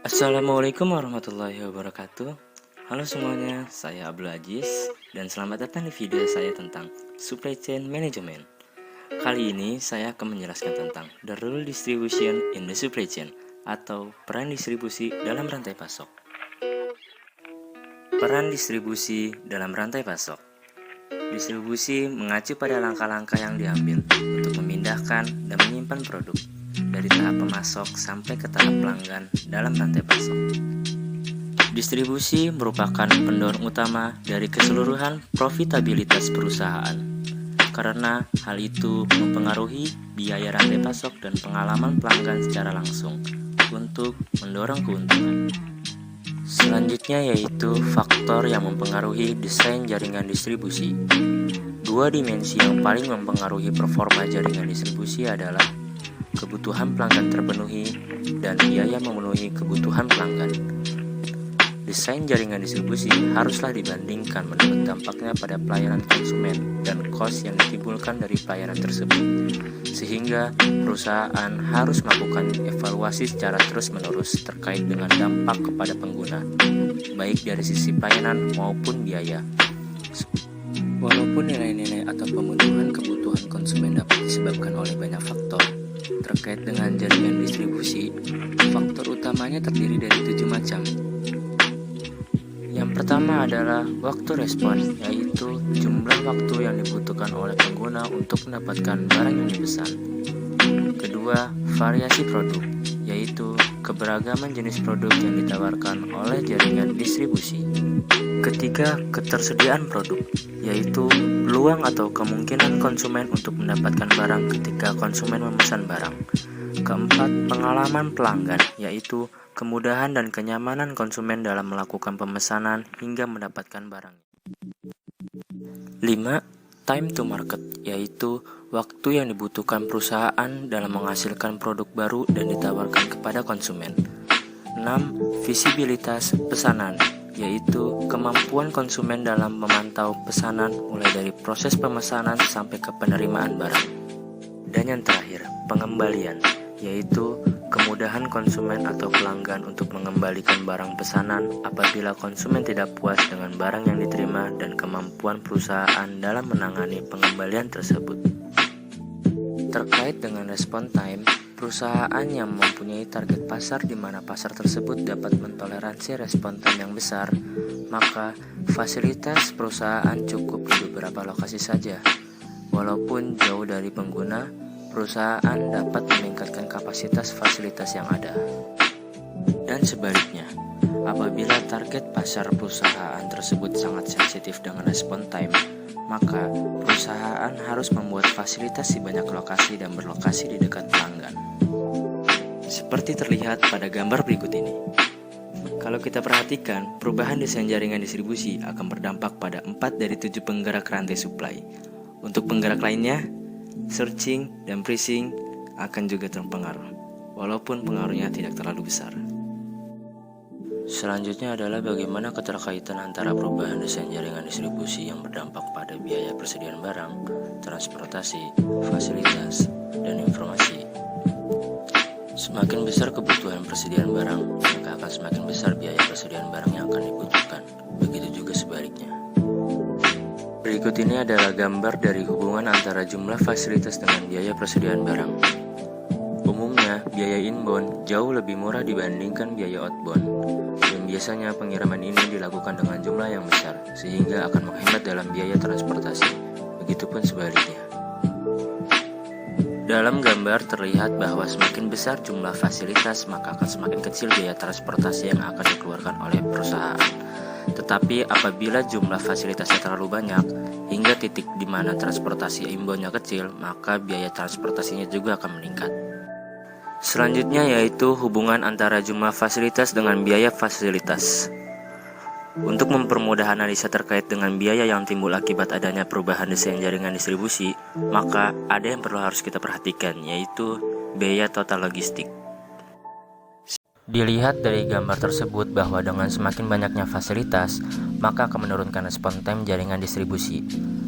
Assalamualaikum warahmatullahi wabarakatuh. Halo semuanya, saya Abdul Aziz dan selamat datang di video saya tentang Supply Chain Management. Kali ini saya akan menjelaskan tentang the role distribution in the supply chain atau peran distribusi dalam rantai pasok. Peran distribusi dalam rantai pasok. Distribusi mengacu pada langkah-langkah yang diambil untuk memindahkan dan menyimpan produk dari tahap pemasok sampai ke tahap pelanggan dalam rantai pasok. Distribusi merupakan pendorong utama dari keseluruhan profitabilitas perusahaan, karena hal itu mempengaruhi biaya rantai pasok dan pengalaman pelanggan secara langsung untuk mendorong keuntungan. Selanjutnya yaitu faktor yang mempengaruhi desain jaringan distribusi. Dua dimensi yang paling mempengaruhi performa jaringan distribusi adalah kebutuhan pelanggan terpenuhi dan biaya memenuhi kebutuhan pelanggan. Desain jaringan distribusi haruslah dibandingkan menurut dampaknya pada pelayanan konsumen dan cost yang ditimbulkan dari pelayanan tersebut, sehingga perusahaan harus melakukan evaluasi secara terus-menerus terkait dengan dampak kepada pengguna, baik dari sisi pelayanan maupun biaya. Walaupun nilai-nilai atau pemenuhan kebutuhan konsumen dapat disebabkan oleh banyak faktor terkait dengan jaringan distribusi, faktor utamanya terdiri dari 7 macam. Yang pertama adalah waktu respon, yaitu jumlah waktu yang dibutuhkan oleh pengguna untuk mendapatkan barang yang dipesan. Kedua, variasi produk, yaitu keberagaman jenis produk yang ditawarkan oleh jaringan distribusi. Ketiga, ketersediaan produk, yaitu peluang atau kemungkinan konsumen untuk mendapatkan barang ketika konsumen memesan barang. Keempat, pengalaman pelanggan, yaitu kemudahan dan kenyamanan konsumen dalam melakukan pemesanan hingga mendapatkan barang. 5. Time to market, yaitu waktu yang dibutuhkan perusahaan dalam menghasilkan produk baru dan ditawarkan kepada konsumen. 6. Visibilitas pesanan, yaitu kemampuan konsumen dalam memantau pesanan mulai dari proses pemesanan sampai ke penerimaan barang. Dan yang terakhir, pengembalian, yaitu kemudahan konsumen atau pelanggan untuk mengembalikan barang pesanan apabila konsumen tidak puas dengan barang yang diterima dan kemampuan perusahaan dalam menangani pengembalian tersebut. Terkait dengan respon time, perusahaan yang mempunyai target pasar di mana pasar tersebut dapat mentoleransi respon time yang besar, maka fasilitas perusahaan cukup di beberapa lokasi saja. Walaupun jauh dari pengguna, perusahaan dapat meningkatkan kapasitas fasilitas yang ada. Dan sebaliknya, apabila target pasar perusahaan tersebut sangat sensitif dengan respon time, maka perusahaan harus membuat fasilitas di banyak lokasi dan berlokasi di dekat pelanggan. Seperti terlihat pada gambar berikut ini. Kalau kita perhatikan, perubahan desain jaringan distribusi akan berdampak pada 4 dari 7 penggerak rantai supply. Untuk penggerak lainnya, searching dan pricing akan juga terpengaruh, walaupun pengaruhnya tidak terlalu besar. Selanjutnya adalah bagaimana keterkaitan antara perubahan desain jaringan distribusi yang berdampak pada biaya persediaan barang, transportasi, fasilitas, dan informasi. Semakin besar kebutuhan persediaan barang, maka akan semakin besar biaya persediaan barang yang akan dibutuhkan. Begitu juga sebaliknya. Berikut ini adalah gambar dari hubungan antara jumlah fasilitas dengan biaya persediaan barang. Umumnya, biaya inbound jauh lebih murah dibandingkan biaya outbound, dan biasanya pengiriman ini dilakukan dengan jumlah yang besar, sehingga akan menghemat dalam biaya transportasi. Begitupun sebaliknya. Dalam gambar terlihat bahwa semakin besar jumlah fasilitas, maka akan semakin kecil biaya transportasi yang akan dikeluarkan oleh perusahaan. Tetapi apabila jumlah fasilitasnya terlalu banyak, hingga titik di mana transportasi inboundnya kecil, maka biaya transportasinya juga akan meningkat. Selanjutnya yaitu hubungan antara jumlah fasilitas dengan biaya fasilitas. Untuk mempermudah analisa terkait dengan biaya yang timbul akibat adanya perubahan desain jaringan distribusi, maka ada yang harus kita perhatikan, yaitu biaya total logistik. Dilihat dari gambar tersebut bahwa dengan semakin banyaknya fasilitas, maka akan menurunkan respon time jaringan distribusi.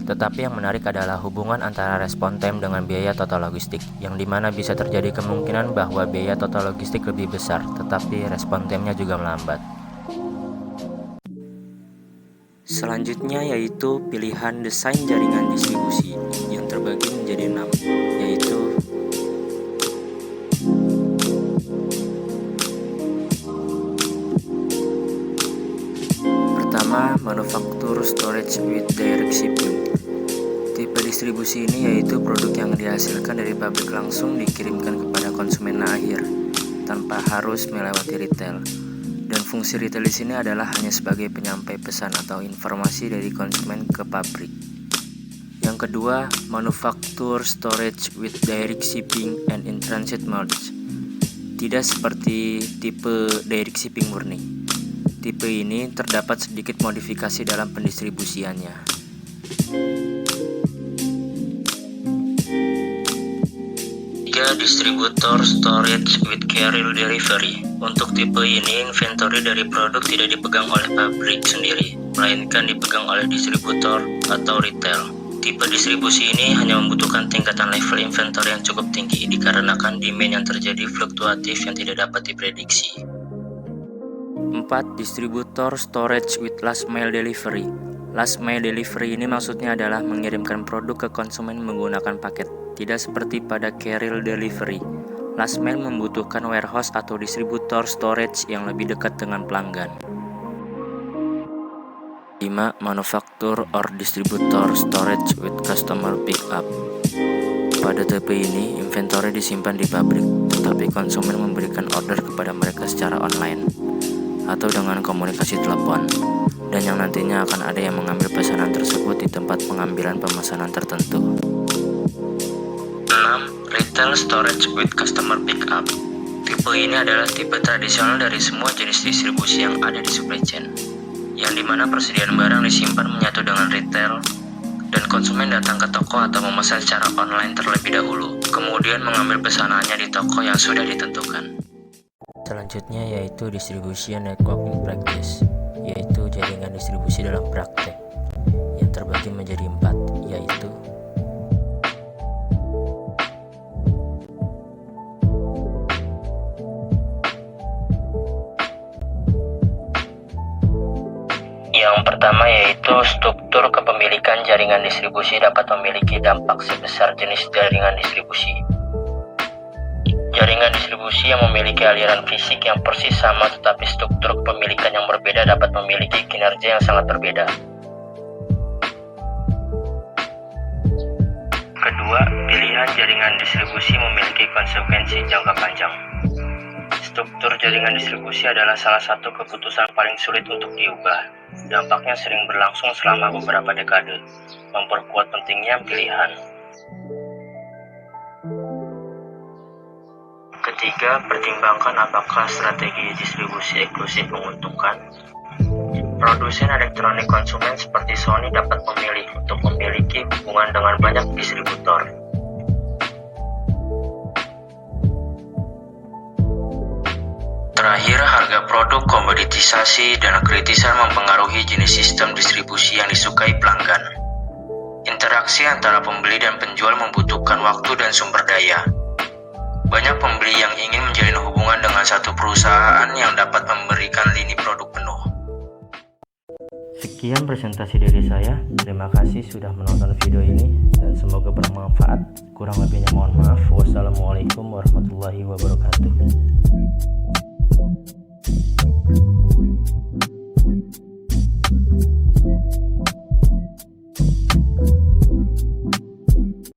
Tetapi yang menarik adalah hubungan antara respon time dengan biaya total logistik, yang dimana bisa terjadi kemungkinan bahwa biaya total logistik lebih besar, tetapi respon time-nya juga melambat. Selanjutnya yaitu pilihan desain jaringan distribusi yang terbagi menjadi 6, yaitu pertama, manufacture storage with direct shipping. Tipe distribusi ini yaitu produk yang dihasilkan dari pabrik langsung dikirimkan kepada konsumen akhir tanpa harus melewati retail. Dan fungsi retail di sini adalah hanya sebagai penyampai pesan atau informasi dari konsumen ke pabrik. Yang kedua, manufacture storage with direct shipping and in transit modes. Tidak seperti tipe direct shipping murni. Tipe ini terdapat sedikit modifikasi dalam pendistribusiannya. Distributor storage with carrier delivery. Untuk tipe ini, inventory dari produk tidak dipegang oleh pabrik sendiri, melainkan dipegang oleh distributor atau retail. Tipe distribusi ini hanya membutuhkan tingkatan level inventory yang cukup tinggi dikarenakan demand yang terjadi fluktuatif yang tidak dapat diprediksi. 4. Distributor storage with last mile delivery. Last mile delivery ini maksudnya adalah mengirimkan produk ke konsumen menggunakan paket. Tidak seperti pada carrier delivery. Last mile membutuhkan warehouse atau distributor storage yang lebih dekat dengan pelanggan. 5. Manufacture or distributor storage with customer pickup. Pada tipe ini, inventory disimpan di pabrik, tetapi konsumen memberikan order kepada mereka secara online atau dengan komunikasi telepon, dan yang nantinya akan ada yang mengambil pesanan tersebut di tempat pengambilan pemesanan tertentu. 6. Retail storage with customer pickup. Tipe ini adalah tipe tradisional dari semua jenis distribusi yang ada di supply chain, yang dimana persediaan barang disimpan menyatu dengan retail, dan konsumen datang ke toko atau memesan secara online terlebih dahulu, kemudian mengambil pesanannya di toko yang sudah ditentukan. Selanjutnya yaitu distribution network in practice, yaitu jaringan distribusi dalam praktek, yang terbagi menjadi 4, yaitu yang pertama yaitu struktur kepemilikan jaringan distribusi dapat memiliki dampak sebesar jenis jaringan distribusi. Jaringan distribusi yang memiliki aliran fisik yang persis sama tetapi struktur kepemilikan yang berbeda dapat memiliki kinerja yang sangat berbeda. Kedua, pilihan jaringan distribusi memiliki konsekuensi jangka panjang. Struktur jaringan distribusi adalah salah satu keputusan paling sulit untuk diubah. Dampaknya sering berlangsung selama beberapa dekade, memperkuat pentingnya pilihan. Ketiga, pertimbangkan apakah strategi distribusi eksklusif menguntungkan. Produsen elektronik konsumen seperti Sony dapat memilih untuk memiliki hubungan dengan banyak distributor. Terakhir, harga produk, komoditisasi, dan kritisan mempengaruhi jenis sistem distribusi yang disukai pelanggan. Interaksi antara pembeli dan penjual membutuhkan waktu dan sumber daya. Banyak pembeli yang ingin menjalin hubungan dengan satu perusahaan yang dapat memberikan lini produk penuh. Sekian presentasi dari saya. Terima kasih sudah menonton video ini dan semoga bermanfaat. Kurang lebihnya mohon maaf. Wassalamualaikum warahmatullahi wabarakatuh.